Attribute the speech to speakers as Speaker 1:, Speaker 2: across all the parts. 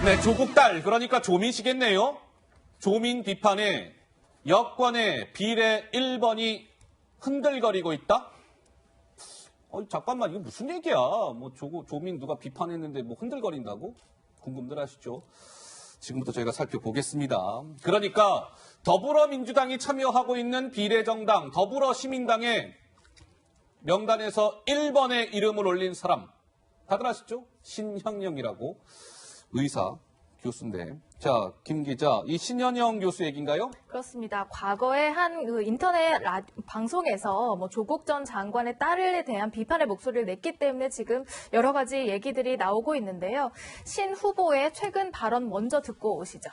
Speaker 1: 네, 조국 딸, 그러니까 조민씨겠네요. 조민 비판에 여권의 비례 1번이 흔들거리고 있다? 잠깐만, 이거 무슨 얘기야? 조민 누가 비판했는데 흔들거린다고? 궁금들 하시죠? 지금부터 저희가 살펴보겠습니다. 그러니까 더불어민주당이 참여하고 있는 비례정당 더불어시민당의 명단에서 1번에 이름을 올린 사람, 다들 아시죠? 신현영이라고 의사, 교수인데. 자, 김 기자, 이 신현영 교수 얘기인가요?
Speaker 2: 그렇습니다. 과거에 한 인터넷 방송에서 조국 전 장관의 딸에 대한 비판의 목소리를 냈기 때문에 지금 여러 가지 얘기들이 나오고 있는데요. 신 후보의 최근 발언 먼저 듣고 오시죠.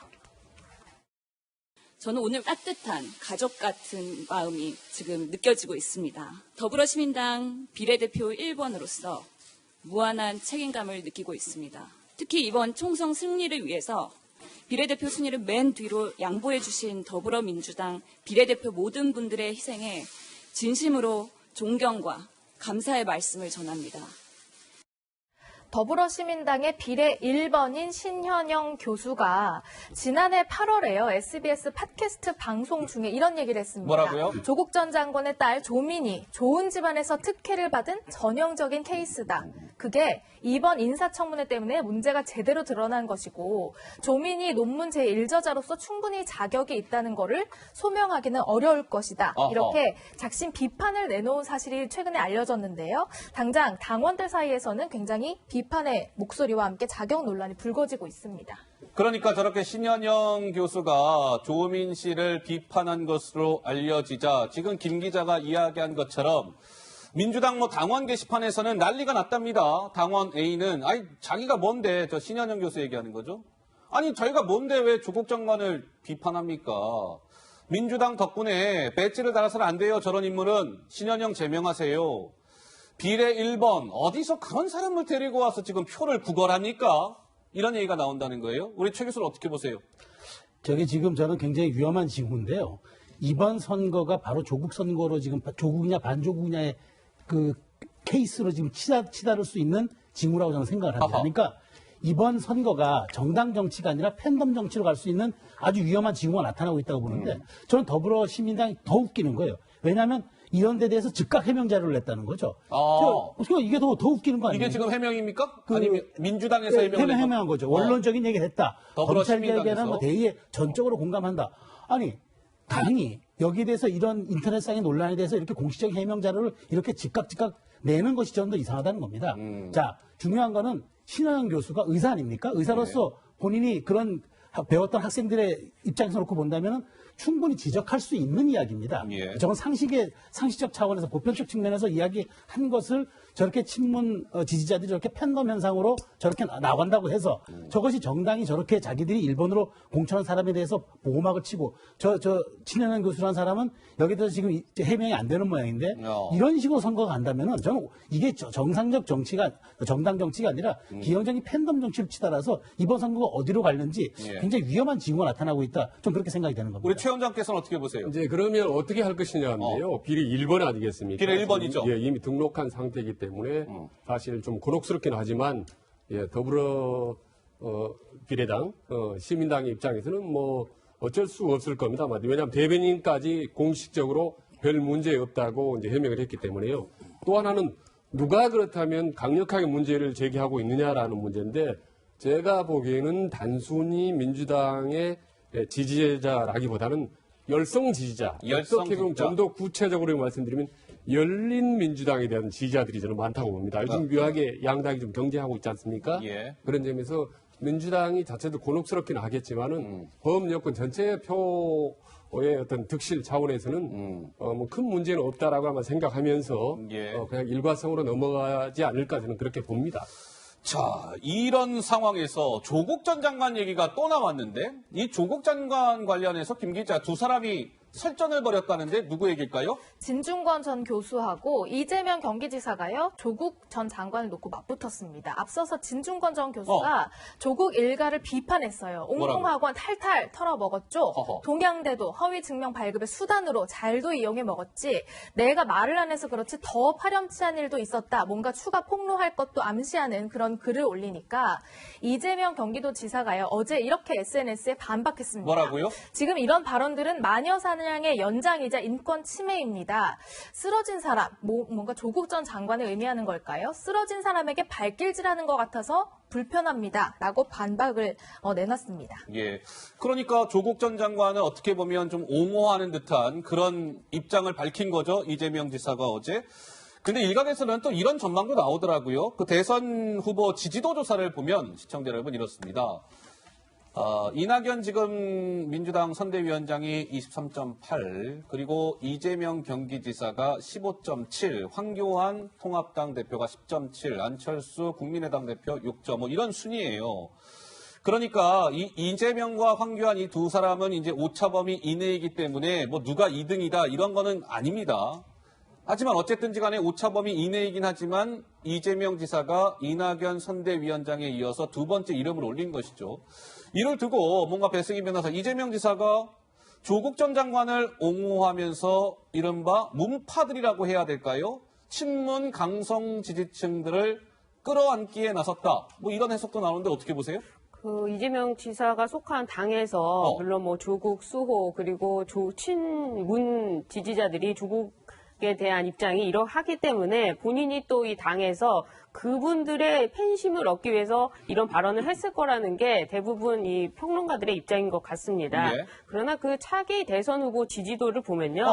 Speaker 3: 저는 오늘 따뜻한 가족 같은 마음이 지금 느껴지고 있습니다. 더불어시민당 비례대표 1번으로서 무한한 책임감을 느끼고 있습니다. 특히 이번 총선 승리를 위해서 비례대표 순위를 맨 뒤로 양보해 주신 더불어민주당 비례대표 모든 분들의 희생에 진심으로 존경과 감사의 말씀을 전합니다.
Speaker 2: 더불어시민당의 비례 1번인 신현영 교수가 지난해 8월에요. SBS 팟캐스트 방송 중에 이런 얘기를 했습니다.
Speaker 1: 뭐라고요?
Speaker 2: 조국 전 장관의 딸 조민이 좋은 집안에서 특혜를 받은 전형적인 케이스다. 그게 이번 인사청문회 때문에 문제가 제대로 드러난 것이고 조민이 논문 제1저자로서 충분히 자격이 있다는 거를 소명하기는 어려울 것이다. 이렇게 작심 비판을 내놓은 사실이 최근에 알려졌는데요. 당장 당원들 사이에서는 굉장히 비판의 목소리와 함께 자격 논란이 불거지고 있습니다.
Speaker 1: 그러니까 저렇게 신현영 교수가 조민 씨를 비판한 것으로 알려지자 지금 김 기자가 이야기한 것처럼 민주당 당원 게시판에서는 난리가 났답니다. 당원 A는 자기가 뭔데 저 신현영 교수 얘기하는 거죠? 아니 저희가 뭔데 왜 조국 장관을 비판합니까? 민주당 덕분에 배지를 달아서는 안 돼요. 저런 인물은 신현영 제명하세요. 비례 1번 어디서 그런 사람을 데리고 와서 지금 표를 구걸합니까? 이런 얘기가 나온다는 거예요. 우리 최 교수는 어떻게 보세요?
Speaker 4: 저게 지금 저는 굉장히 위험한 징후인데요. 이번 선거가 바로 조국 선거로 지금 조국이냐 반조국이냐의 그 케이스로 지금 치달을 수 있는 징후라고 저는 생각을 합니다. 그러니까 이번 선거가 정당 정치가 아니라 팬덤 정치로 갈 수 있는 아주 위험한 징후가 나타나고 있다고 보는데 저는 더불어시민당이 더 웃기는 거예요. 왜냐하면 이런 데 대해서 즉각 해명 자료를 냈다는 거죠. 이게 더 웃기는 거 아니에요?
Speaker 1: 이게 지금 해명입니까? 아니면 민주당에서
Speaker 4: 해명한 거죠. 원론적인 얘기를 했다. 검찰 얘기는 대의에 전적으로 공감한다. 아니 당연히 여기에 대해서 이런 인터넷상의 논란에 대해서 이렇게 공식적 해명 자료를 이렇게 즉각 내는 것이 좀 더 이상하다는 겁니다. 자, 중요한 거는 신현영 교수가 의사 아닙니까? 의사로서 본인이 그런 배웠던 학생들의 입장에서 놓고 본다면 충분히 지적할 수 있는 이야기입니다. 저건 상식적 차원에서 보편적 측면에서 이야기한 것을 저렇게 친문 지지자들이 저렇게 팬덤 현상으로 저렇게 나간다고 해서 저것이 정당이 저렇게 자기들이 일본으로 공천한 사람에 대해서 보호막을 치고 저 신현영 교수라는 사람은 여기에 대해서 지금 해명이 안 되는 모양인데 이런 식으로 선거가 간다면은 저는 이게 정상적 정치가 정당 정치가 아니라 기형적인 팬덤 정치를 치달아서 이번 선거가 어디로 갈는지 굉장히 위험한 징후가 나타나고 있다. 좀 그렇게 생각이 되는 겁니다.
Speaker 1: 우리 최 원장께서는 어떻게 보세요?
Speaker 5: 이제 그러면 어떻게 할 것이냐인데요. 비례 1번 아니겠습니까?
Speaker 1: 비례 1번이죠.
Speaker 5: 예, 이미 등록한 상태이기 때문에 사실 좀 곤혹스럽긴 하지만 더불어 비례당 시민당의 입장에서는 어쩔 수 없을 겁니다. 왜냐하면 대변인까지 공식적으로 별 문제 없다고 이제 해명을 했기 때문에요. 또 하나는 누가 그렇다면 강력하게 문제를 제기하고 있느냐라는 문제인데 제가 보기에는 단순히 민주당의 지지자라기보다는 열성 지지자. 어떻게 보면 좀 더 구체적으로 말씀드리면 열린 민주당에 대한 지지자들이 저는 많다고 봅니다. 요즘 묘하게 양당이 좀 경쟁하고 있지 않습니까? 그런 점에서 민주당이 자체도 곤혹스럽긴 하겠지만은 법 여권 전체 표의 어떤 득실 차원에서는 큰 문제는 없다라고 아마 생각하면서 그냥 일과성으로 넘어가지 않을까 저는 그렇게 봅니다.
Speaker 1: 자, 이런 상황에서 조국 전 장관 얘기가 또 나왔는데 이 조국 장관 관련해서 김 기자 두 사람이 설전을 벌였다는데 누구 얘기일까요?
Speaker 2: 진중권 전 교수하고 이재명 경기지사가요, 조국 전 장관을 놓고 맞붙었습니다. 앞서서 진중권 전 교수가 조국 일가를 비판했어요. 옹공학원 탈탈 털어먹었죠.
Speaker 1: 어허.
Speaker 2: 동양대도 허위 증명 발급의 수단으로 잘도 이용해 먹었지. 내가 말을 안 해서 그렇지 더 파렴치한 일도 있었다. 뭔가 추가 폭로할 것도 암시하는 그런 글을 올리니까 이재명 경기도지사가요, 어제 이렇게 SNS에 반박했습니다.
Speaker 1: 뭐라고요?
Speaker 2: 지금 이런 발언들은 마녀 사냥의 연장이자 인권 침해입니다. 쓰러진 사람, 뭔가 조국 전 장관을 의미하는 걸까요? 쓰러진 사람에게 발길질하는 것 같아서 불편합니다. 라고 반박을 내놨습니다.
Speaker 1: 예. 그러니까 조국 전 장관은 어떻게 보면 좀 옹호하는 듯한 그런 입장을 밝힌 거죠. 이재명 지사가 어제. 근데 일각에서는 또 이런 전망도 나오더라고요. 그 대선 후보 지지도 조사를 보면 시청자 여러분 이렇습니다. 이낙연 지금 민주당 선대위원장이 23.8, 그리고 이재명 경기지사가 15.7, 황교안 통합당 대표가 10.7, 안철수 국민의당 대표 6.5 이런 순위예요. 그러니까 이재명과 황교안 이 두 사람은 이제 오차범위 이내이기 때문에 뭐 누가 2등이다 이런 거는 아닙니다. 하지만 어쨌든지 간에 오차범위 이내이긴 하지만 이재명 지사가 이낙연 선대위원장에 이어서 두 번째 이름을 올린 것이죠. 이를 두고 뭔가 배승희 변호사, 이재명 지사가 조국 전 장관을 옹호하면서 이른바 문파들이라고 해야 될까요? 친문 강성 지지층들을 끌어안기에 나섰다. 뭐 이런 해석도 나오는데 어떻게 보세요?
Speaker 6: 그 이재명 지사가 속한 당에서 물론 뭐 조국 수호 그리고 친문 지지자들이 조국에 대한 입장이 이러하기 때문에 본인이 또 이 당에서 그분들의 팬심을 얻기 위해서 이런 발언을 했을 거라는 게 대부분 이 평론가들의 입장인 것 같습니다.
Speaker 1: 예.
Speaker 6: 그러나 그 차기 대선 후보 지지도를 보면요.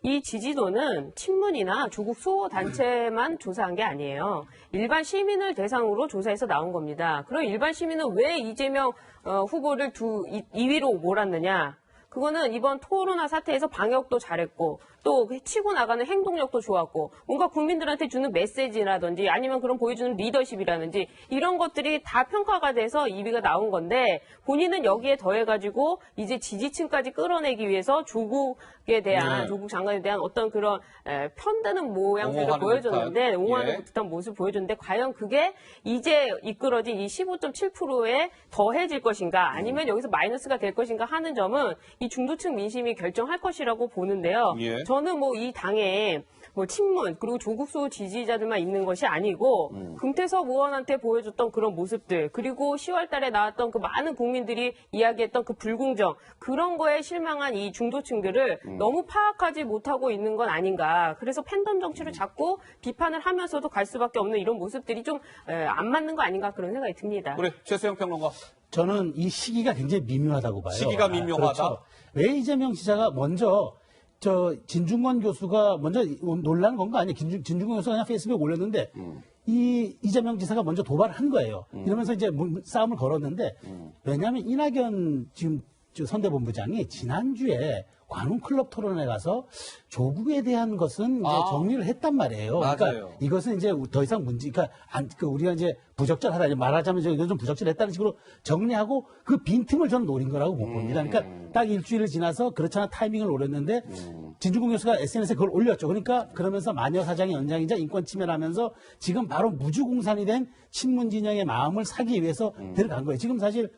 Speaker 6: 이 지지도는 친문이나 조국 수호 단체만 조사한 게 아니에요. 일반 시민을 대상으로 조사해서 나온 겁니다. 그럼 일반 시민은 왜 이재명 후보를 2위로 몰았느냐? 그거는 이번 코로나 사태에서 방역도 잘했고 또 치고 나가는 행동력도 좋았고 뭔가 국민들한테 주는 메시지라든지 아니면 그런 보여주는 리더십이라든지 이런 것들이 다 평가가 돼서 2위가 나온 건데 본인은 여기에 더해가지고 이제 지지층까지 끌어내기 위해서 조국에 대한 조국 장관에 대한 어떤 그런 편드는 모양새를
Speaker 1: 옹호하는
Speaker 6: 보여줬는데
Speaker 1: 듯한,
Speaker 6: 옹호하는 듯한 모습을 보여줬는데 과연 그게 이제 이끌어진 이 15.7%에 더해질 것인가 아니면 여기서 마이너스가 될 것인가 하는 점은 이 중도층 민심이 결정할 것이라고 보는데요.
Speaker 1: 예.
Speaker 6: 저는 뭐 이 당에 뭐 친문 그리고 조국 수호 지지자들만 있는 것이 아니고 금태섭 의원한테 보여줬던 그런 모습들 그리고 10월 달에 나왔던 그 많은 국민들이 이야기했던 그 불공정 그런 거에 실망한 이 중도층들을 너무 파악하지 못하고 있는 건 아닌가. 그래서 팬덤 정치를 자꾸 비판을 하면서도 갈 수밖에 없는 이런 모습들이 좀 안 맞는 거 아닌가 그런 생각이 듭니다.
Speaker 1: 그래, 최수영 평론가.
Speaker 4: 저는 이 시기가 굉장히 미묘하다고 봐요.
Speaker 1: 시기가 미묘하다?
Speaker 4: 그렇죠. 왜 이재명 지사가 먼저 진중권 교수가 먼저 논란 건 거 아니에요. 진중권 교수가 그냥 페이스북에 올렸는데 이재명 지사가 먼저 도발한 거예요. 이러면서 이제 싸움을 걸었는데 왜냐하면 이낙연 지금 선대본부장이 지난주에 관훈 클럽 토론에 가서 조국에 대한 것은 이제 정리를 했단 말이에요.
Speaker 1: 맞아요.
Speaker 4: 그러니까 이것은 이제 더 이상 그러니까 우리가 이제 부적절하다 말하자면 이건 좀 부적절했다는 식으로 정리하고 그 빈틈을 저는 노린 거라고 봅니다. 그러니까 딱 일주일을 지나서 그렇잖아 타이밍을 노렸는데 진중권 교수가 SNS에 그걸 올렸죠. 그러니까 그러면서 마녀 사장의 연장이자 인권 침해를 하면서 지금 바로 무주공산이 된 친문 진영의 마음을 사기 위해서 들어간 거예요. 지금 사실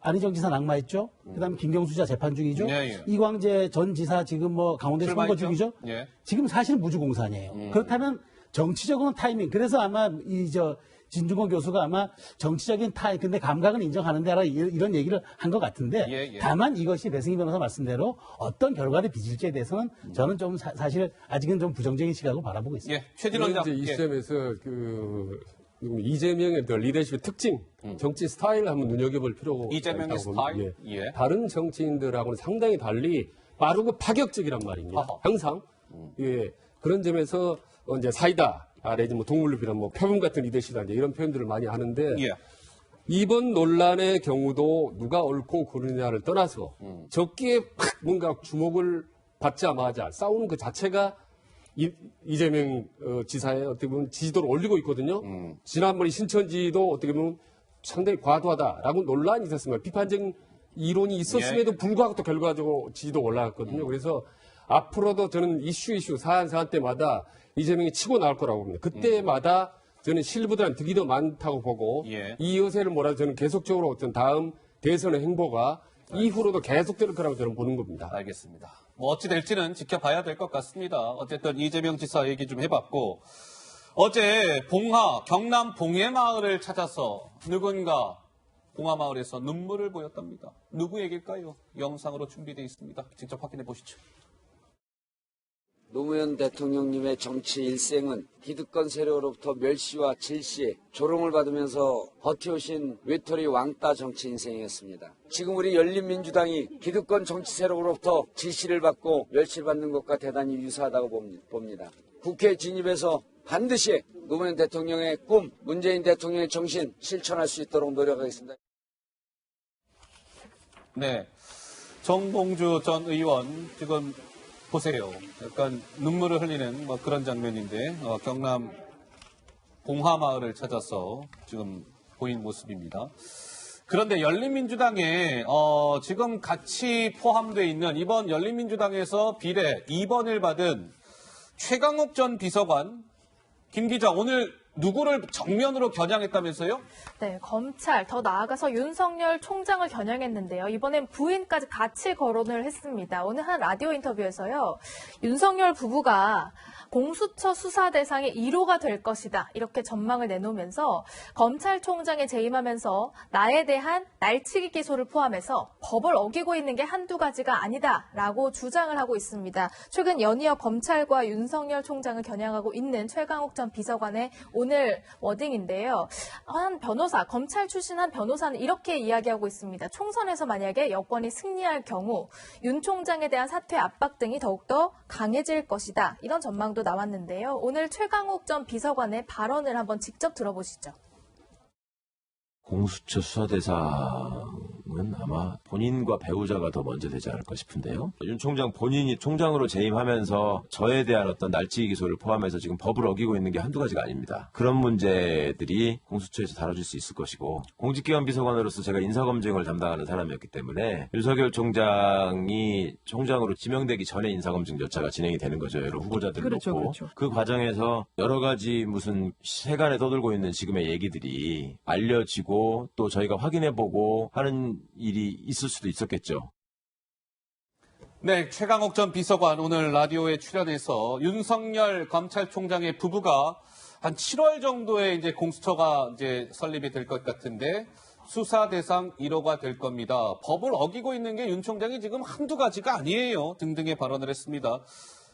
Speaker 4: 안희정 지사 낙마했죠. 그다음에 김경수 지사 재판 중이죠.
Speaker 1: 예.
Speaker 4: 이광재 전 지사 지금 뭐 강원대 선거 중이죠.
Speaker 1: 예.
Speaker 4: 지금 사실 무주공산이에요. 그렇다면 정치적으로는 타이밍. 그래서 아마 진중권 교수가 아마 정치적인 근데 감각은 인정하는데 이런 얘기를 한 것 같은데
Speaker 1: 예.
Speaker 4: 다만 이것이 배승희 변호사 말씀대로 어떤 결과를 빚을지에 대해서는 저는 좀 사실 아직은 좀 부정적인 시각으로 바라보고 있습니다.
Speaker 1: 예, 최진 원장.
Speaker 5: 이제 이 시점에서 이재명의 리더십의 특징, 정치 스타일을 한번 눈여겨볼 필요가
Speaker 1: 이재명의
Speaker 5: 있다고 봅니다.
Speaker 1: 스타일? 예.
Speaker 5: 다른 정치인들하고는 상당히 달리 빠르고 파격적이란 말입니다.
Speaker 1: 어허.
Speaker 5: 항상 그런 점에서 이제 사이다, 내지 뭐 동물루비나 뭐 표범 같은 리더십이나 이런 표현들을 많이 하는데
Speaker 1: 예.
Speaker 5: 이번 논란의 경우도 누가 옳고 그르냐를 떠나서 적기에 팍 뭔가 주목을 받자마자 싸우는 그 자체가 이재명 지사의 어떻게 보면 지지도를 올리고 있거든요. 지난번에 신천지도 어떻게 보면 상당히 과도하다라고 논란이 있었습니다. 비판적인 이론이 있었음에도 불구하고 또 결과적으로 지지도 올라갔거든요. 그래서 앞으로도 저는 이슈 사안 때마다 이재명이 치고 나올 거라고 봅니다. 그때마다 저는 실부들한 득이 더 많다고 보고
Speaker 1: 예.
Speaker 5: 이 여세를 몰아서 저는 계속적으로 어떤 다음 대선의 행보가 이후로도 계속될 거라고 저는 보는 겁니다.
Speaker 1: 알겠습니다. 뭐 어찌 될지는 지켜봐야 될 것 같습니다. 어쨌든 이재명 지사 얘기 좀 해봤고 어제 경남 봉해마을을 찾아서 누군가 봉하마을에서 눈물을 보였답니다. 누구 얘기일까요? 영상으로 준비되어 있습니다. 직접 확인해 보시죠.
Speaker 7: 노무현 대통령님의 정치 일생은 기득권 세력으로부터 멸시와 질시, 조롱을 받으면서 버텨오신 외톨이 왕따 정치 인생이었습니다. 지금 우리 열린민주당이 기득권 정치 세력으로부터 질시를 받고 멸시를 받는 것과 대단히 유사하다고 봅니다. 국회 진입해서 반드시 노무현 대통령의 꿈, 문재인 대통령의 정신 실천할 수 있도록 노력하겠습니다.
Speaker 1: 네, 정봉주 전 의원 지금 보세요. 약간 눈물을 흘리는 뭐 그런 장면인데 경남 봉하마을을 찾아서 지금 보인 모습입니다. 그런데 열린민주당에 지금 같이 포함되어 있는 이번 열린민주당에서 비례 2번을 받은 최강욱 전 비서관 김 기자 오늘 누구를 정면으로 겨냥했다면서요?
Speaker 2: 네, 검찰, 더 나아가서 윤석열 총장을 겨냥했는데요. 이번엔 부인까지 같이 거론을 했습니다. 오늘 한 라디오 인터뷰에서요. 윤석열 부부가 공수처 수사 대상의 1호가 될 것이다. 이렇게 전망을 내놓으면서 검찰총장에 재임하면서 나에 대한 날치기 기소를 포함해서 법을 어기고 있는 게 한두 가지가 아니다라고 주장을 하고 있습니다. 최근 연이어 검찰과 윤석열 총장을 겨냥하고 있는 최강욱 전 비서관의 오늘 워딩인데요. 한 변호사, 검찰 출신 한 변호사는 이렇게 이야기하고 있습니다. 총선에서 만약에 여권이 승리할 경우 윤 총장에 대한 사퇴 압박 등이 더욱더 강해질 것이다. 이런 전망도 나왔는데요. 오늘 최강욱 전 비서관의 발언을 한번 직접 들어보시죠.
Speaker 8: 공수처 수사 대상은 아마 본인과 배우자가 더 먼저 되지 않을까 싶은데요. 윤 총장 본인이 총장으로 재임하면서 저에 대한 어떤 날치기 기소를 포함해서 지금 법을 어기고 있는 게 한두 가지가 아닙니다. 그런 문제들이 공수처에서 다뤄질 수 있을 것이고 공직기관 비서관으로서 제가 인사검증을 담당하는 사람이었기 때문에 윤석열 총장이 총장으로 지명되기 전에 인사검증 절차가 진행이 되는 거죠. 여러 후보자들을 놓고. 그 과정에서 여러 가지 무슨 세간에 떠돌고 있는 지금의 얘기들이 알려지고 또 저희가 확인해보고 하는 일이 있을 수도 있었겠죠.
Speaker 1: 네, 최강욱 전 비서관 오늘 라디오에 출연해서 윤석열 검찰총장의 부부가 한 7월 정도에 이제 공수처가 이제 설립이 될 것 같은데 수사 대상 1호가 될 겁니다. 법을 어기고 있는 게 윤 총장이 지금 한두 가지가 아니에요. 등등의 발언을 했습니다.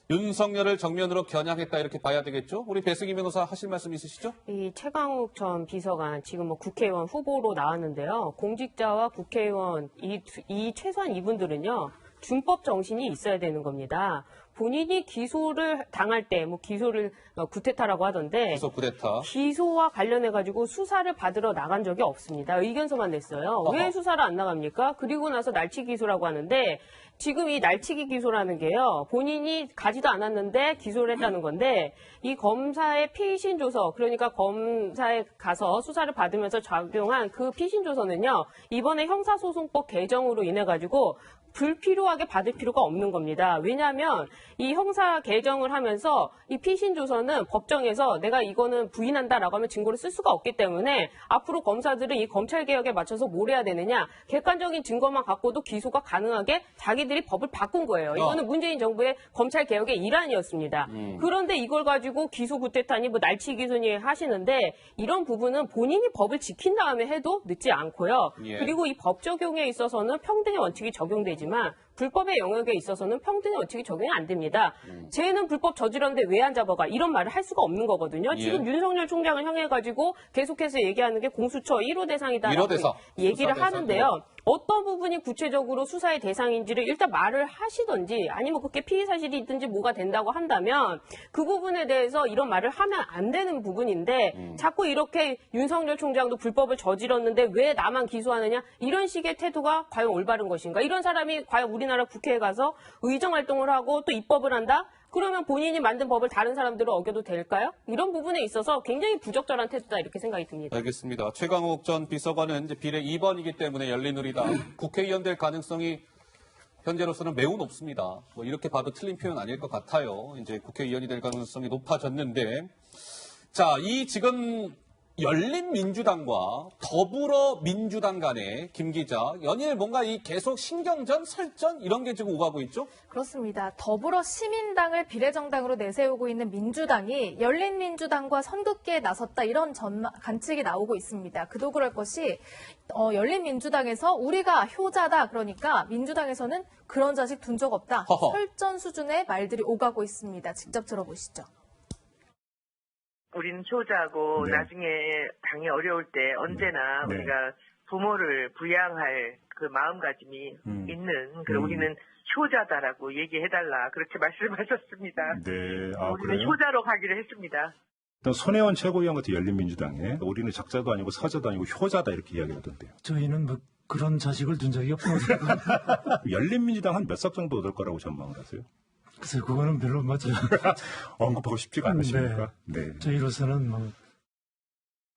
Speaker 1: 윤석열을 정면으로 겨냥했다 이렇게 봐야 되겠죠? 우리 배승희 변호사 하실 말씀 있으시죠?
Speaker 6: 이 최강욱 전 비서관 지금 뭐 국회의원 후보로 나왔는데요. 공직자와 국회의원 이 최소한 이분들은요. 준법 정신이 있어야 되는 겁니다. 본인이 기소를 당할 때 뭐 기소를 구테타라고 하던데
Speaker 1: 기소 구테타.
Speaker 6: 기소와 관련해 가지고 수사를 받으러 나간 적이 없습니다. 의견서만 냈어요. 왜 수사를 안 나갑니까? 그리고 나서 날치기 기소라고 하는데 지금 이 날치기 기소라는 게요. 본인이 가지도 않았는데 기소를 했다는 건데 이 검사의 피신 조서 그러니까 검사에 가서 수사를 받으면서 작용한 그 피신 조서는요. 이번에 형사소송법 개정으로 인해 가지고 불필요하게 받을 필요가 없는 겁니다. 왜냐하면 이 형사 개정을 하면서 이 피신 조서는 법정에서 내가 이거는 부인한다라고 하면 증거를 쓸 수가 없기 때문에 앞으로 검사들은 이 검찰 개혁에 맞춰서 뭘 해야 되느냐 객관적인 증거만 갖고도 기소가 가능하게 자기들이 법을 바꾼 거예요. 이거는 문재인 정부의 검찰 개혁의 일환이었습니다. 그런데 이걸 가지고 기소 구태타니 뭐 날치기 기소니 하시는데 이런 부분은 본인이 법을 지킨 다음에 해도 늦지 않고요.
Speaker 1: 예.
Speaker 6: 그리고 이 법 적용에 있어서는 평등의 원칙이 적용되지 불법의 영역에 있어서는 평등의 원칙이 적용이 안 됩니다. 쟤는 불법 저질렀는데 왜 안 잡아가? 이런 말을 할 수가 없는 거거든요.
Speaker 1: 예.
Speaker 6: 지금 윤석열 총장을 향해 가지고 계속해서 얘기하는 게 공수처 1호 대상이다라고
Speaker 1: 1호 대상.
Speaker 6: 얘기를
Speaker 1: 수사
Speaker 6: 하는데요. 어떤 부분이 구체적으로 수사의 대상인지를 일단 말을 하시든지 아니면 그게 피의 사실이 있든지 뭐가 된다고 한다면 그 부분에 대해서 이런 말을 하면 안 되는 부분인데 자꾸 이렇게 윤석열 총장도 불법을 저질렀는데 왜 나만 기소하느냐 이런 식의 태도가 과연 올바른 것인가? 이런 사람이 과연 우리나라 국회에 가서 의정 활동을 하고 또 입법을 한다? 그러면 본인이 만든 법을 다른 사람들은 어겨도 될까요? 이런 부분에 있어서 굉장히 부적절한 태도다 이렇게 생각이 듭니다.
Speaker 1: 알겠습니다. 최강욱 전 비서관은 이제 비례 2번이기 때문에 열린우리당 국회의원 될 가능성이 현재로서는 매우 높습니다. 뭐 이렇게 봐도 틀린 표현 아닐 것 같아요. 이제 국회의원이 될 가능성이 높아졌는데, 자, 이 지금 열린민주당과 더불어민주당 간의 김 기자, 연일 뭔가 이 계속 신경전, 설전 이런 게 지금 오가고 있죠?
Speaker 2: 그렇습니다. 더불어 시민당을 비례정당으로 내세우고 있는 민주당이 열린민주당과 선긋기에 나섰다 이런 관측이 나오고 있습니다. 그도 그럴 것이 열린민주당에서 우리가 효자다 그러니까 민주당에서는 그런 자식 둔 적 없다.
Speaker 1: 허허.
Speaker 2: 설전 수준의 말들이 오가고 있습니다. 직접 들어보시죠.
Speaker 9: 우리는 효자고
Speaker 10: 네.
Speaker 9: 나중에 당이 어려울 때 언제나
Speaker 10: 네.
Speaker 9: 우리가 부모를 부양할 그 마음가짐이 있는 그래서 우리는 효자다라고 얘기해달라 그렇게 말씀하셨습니다.
Speaker 10: 네,
Speaker 9: 우리는
Speaker 10: 그래요?
Speaker 9: 효자로 가기로 했습니다.
Speaker 10: 일단 손혜원 최고위원 같은 열린민주당에 우리는 적자도 아니고 서자도 아니고 효자다 이렇게 이야기하던데요.
Speaker 11: 저희는 뭐 그런 자식을 둔 적이 없어요.
Speaker 10: 열린민주당 한 몇 석 정도 얻을 거라고 전망을 하세요?
Speaker 11: 글쎄 그거는 별로 맞죠.
Speaker 10: 언급하고 싶지가 않으십니까? 네.
Speaker 11: 저희로서는 뭐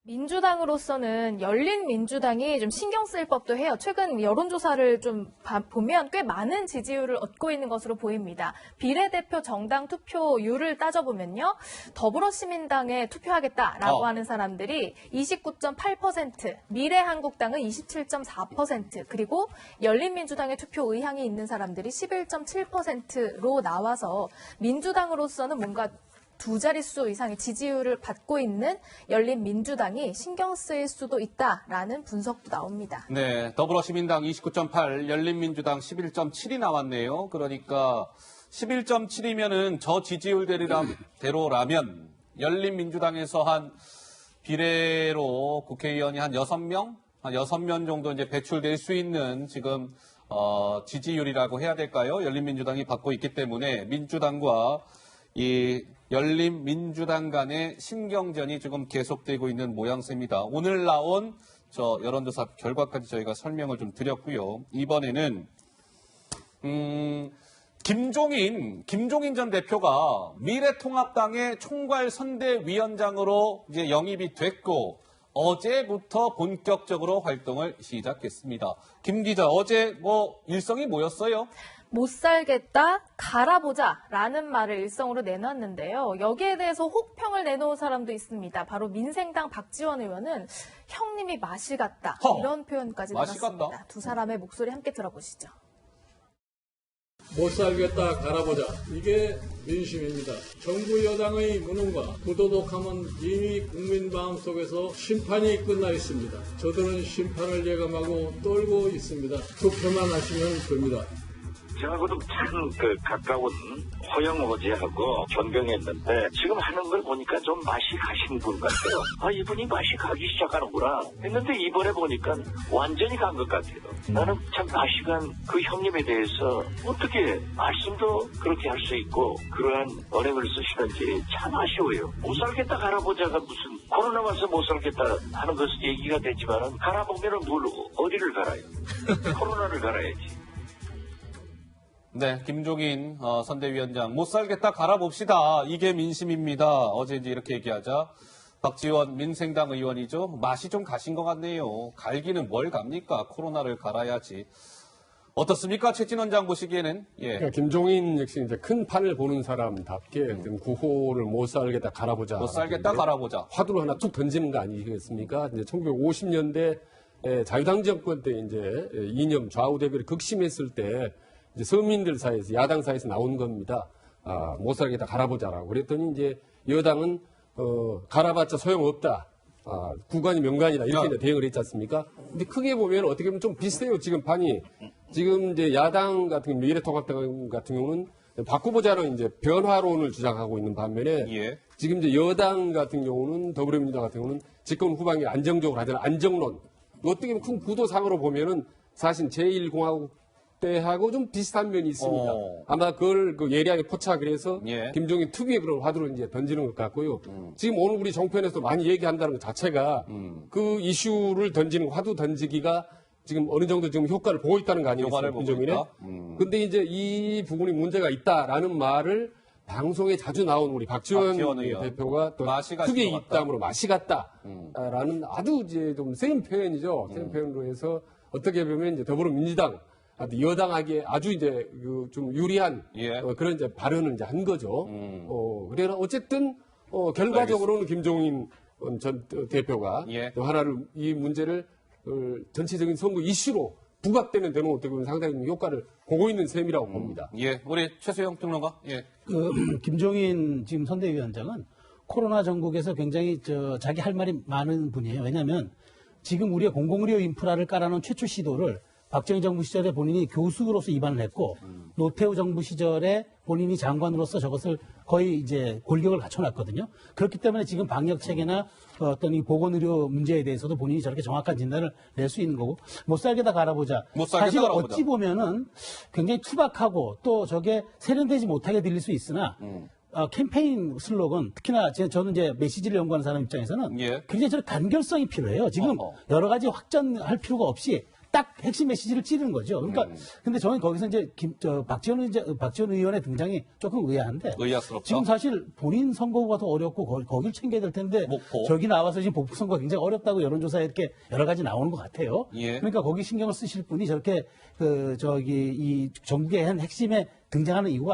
Speaker 2: 민주당으로서는 열린민주당이 좀 신경 쓸 법도 해요. 최근 여론조사를 좀 보면 꽤 많은 지지율을 얻고 있는 것으로 보입니다. 비례대표 정당 투표율을 따져보면요. 더불어시민당에 투표하겠다라고 하는 사람들이 29.8%, 미래한국당은 27.4%, 그리고 열린민주당에 투표 의향이 있는 사람들이 11.7%로 나와서 민주당으로서는 뭔가 두 자릿수 이상의 지지율을 받고 있는 열린민주당이 신경 쓰일 수도 있다라는 분석도 나옵니다.
Speaker 1: 네, 더불어시민당 29.8, 열린민주당 11.7이 나왔네요. 그러니까 11.7이면은 저 지지율대로라면 열린민주당에서 한 비례로 국회의원이 한 6명? 한 6명 정도 이제 배출될 수 있는 지금 지지율이라고 해야 될까요? 열린민주당이 받고 있기 때문에 민주당과 이 열린민주당 간의 신경전이 지금 계속되고 있는 모양새입니다. 오늘 나온 저 여론조사 결과까지 저희가 설명을 좀 드렸고요. 이번에는 김종인 전 대표가 미래통합당의 총괄선대위원장으로 이제 영입이 됐고 어제부터 본격적으로 활동을 시작했습니다. 김 기자, 어제 뭐 일성이 뭐였어요?
Speaker 2: 못 살겠다, 갈아보자라는 말을 일성으로 내놨는데요. 여기에 대해서 혹평을 내놓은 사람도 있습니다. 바로 민생당 박지원 의원은 형님이 맛이 갔다 이런 표현까지
Speaker 1: 맛이
Speaker 2: 내놨습니다.
Speaker 1: 갔다?
Speaker 2: 두 사람의 목소리 함께 들어보시죠.
Speaker 12: 못 살겠다 갈아보자. 이게 민심입니다. 정부 여당의 무능과 부도덕함은 이미 국민 마음속에서 심판이 끝나 있습니다. 저들은 심판을 예감하고 떨고 있습니다. 투표만 하시면 됩니다.
Speaker 13: 저하고도 참 가까운 허영호지하고 존경했는데 지금 하는 걸 보니까 좀 맛이 가신 분 같아요. 이분이 맛이 가기 시작하는구나 했는데 이번에 보니까 완전히 간 것 같아요. 나는 참 맛이 간 그 형님에 대해서 어떻게 말씀도 그렇게 할 수 있고 그러한 언행을 쓰시는지 참 아쉬워요. 못 살겠다 갈아보자가 무슨 코로나 와서 못 살겠다 하는 것은 얘기가 되지만은 갈아보면은 어디를 갈아요? 코로나를 갈아야지.
Speaker 1: 네, 김종인 선대위원장 못 살겠다 갈아봅시다. 이게 민심입니다. 어제 이제 이렇게 얘기하자 박지원 민생당 의원이죠. 맛이 좀 가신 것 같네요. 갈기는 뭘 갑니까? 코로나를 갈아야지. 어떻습니까? 최진 원장 보시기에는? 예.
Speaker 5: 그러니까 김종인 역시 이제 큰 판을 보는 사람답게 지금 구호를 못 살겠다 갈아보자.
Speaker 1: 못 살겠다 갈아보자.
Speaker 5: 화두를 하나 툭 던지는 거 아니겠습니까? 이제 1950년대 자유당 정권 때 이제 이념 좌우 대결이 극심했을 때 이제 서민들 사이에서 야당 사이에서 나온 겁니다. 못 살겠다 갈아보자라고. 그랬더니 이제 여당은 갈아봤자 소용없다. 구간이 명간이다. 이렇게 이제 대응을 했지 않습니까? 근데 크게 보면 어떻게 보면 좀 비슷해요. 지금 판이. 지금 이제 야당 같은 경우, 미래통합당 같은 경우는 바꾸보자는 이제 변화론을 주장하고 있는 반면에
Speaker 1: 예.
Speaker 5: 지금 이제 여당 같은 경우는 더불어민주당 같은 경우는 집권 후반기에 안정적으로 하자는 안정론. 어떻게 보면 큰 구도상으로 보면은 사실 제1공화국 때하고 좀 비슷한 면이 있습니다. 아마 그걸 예리하게 포착을 해서
Speaker 1: 예.
Speaker 5: 김종인 특유의 그런 화두를 이제 던지는 것 같고요. 지금 오늘 우리 정편에서 많이 얘기한다는 것 자체가 그 이슈를 던지는 화두 던지기가 지금 어느 정도 지금 효과를 보고 있다는 거 아니겠어요? 김종인의. 근데 이제 이 부분이 문제가 있다라는 말을 방송에 자주 나온 우리 박지원
Speaker 1: 의원.
Speaker 5: 대표가 또
Speaker 1: 맛이 가신
Speaker 5: 크게
Speaker 1: 것 같다.
Speaker 5: 입담으로 맛이 갔다라는 아주 이제 좀 센 표현이죠. 센 표현으로 해서 어떻게 보면 이제 더불어민주당 여당에게 아주 이제 그 좀 유리한
Speaker 1: 예.
Speaker 5: 그런 이제 발언을 이제 한 거죠. 그래서 어쨌든 결과적으로는 김종인 전 대표가
Speaker 1: 예.
Speaker 5: 하나를 이 문제를 전체적인 선거 이슈로 부각되는 데는 어떻게 보면 상당히 효과를 보고 있는 셈이라고 봅니다.
Speaker 1: 예, 우리 최수영 평론가. 예.
Speaker 4: 김종인 지금 선대위원장은 코로나 전국에서 굉장히 자기 할 말이 많은 분이에요. 왜냐하면 지금 우리가 공공의료 인프라를 깔아놓은 최초 시도를 박정희 정부 시절에 본인이 교수로서 입안을 했고 노태우 정부 시절에 본인이 장관으로서 저것을 거의 이제 골격을 갖춰놨거든요. 그렇기 때문에 지금 방역 체계나 어떤 이 보건의료 문제에 대해서도 본인이 저렇게 정확한 진단을 낼 수 있는 거고 못 살게다 갈아보자. 사실 어찌 보면은 굉장히 투박하고 또 저게 세련되지 못하게 들릴 수 있으나 캠페인 슬로건 특히나 저는 이제 메시지를 연구하는 사람 입장에서는
Speaker 1: 예.
Speaker 4: 굉장히 저런 간결성이 필요해요. 지금 여러 가지 확전할 필요가 없이 딱 핵심 메시지를 찌르는 거죠. 그러니까 근데 저는 거기서 이제 박지원 의원의 등장이 조금 의아한데
Speaker 1: 의아스럽죠.
Speaker 4: 지금 사실 본인 선거가 더 어렵고 거길 챙겨야 될 텐데
Speaker 1: 목포.
Speaker 4: 저기 나와서 지금 복부 선거가 굉장히 어렵다고 여론조사에 이렇게 여러 가지 나오는 것 같아요.
Speaker 1: 예.
Speaker 4: 그러니까 거기 신경을 쓰실 분이 저렇게 이 전국의 한 핵심에 등장하는 이유가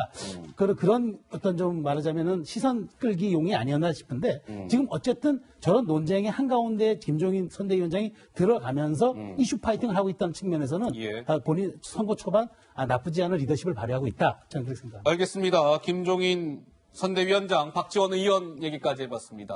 Speaker 4: 그런 어떤 좀 말하자면은 시선 끌기 용이 아니었나 싶은데 지금 어쨌든 저런 논쟁의 한가운데 김종인 선대위원장이 들어가면서 이슈 파이팅을 하고 있다는 측면에서는
Speaker 1: 예.
Speaker 4: 본인 선거 초반 나쁘지 않은 리더십을 발휘하고 있다. 저는 그렇게 생각합니다.
Speaker 1: 알겠습니다. 김종인 선대위원장, 박지원 의원 얘기까지 해봤습니다.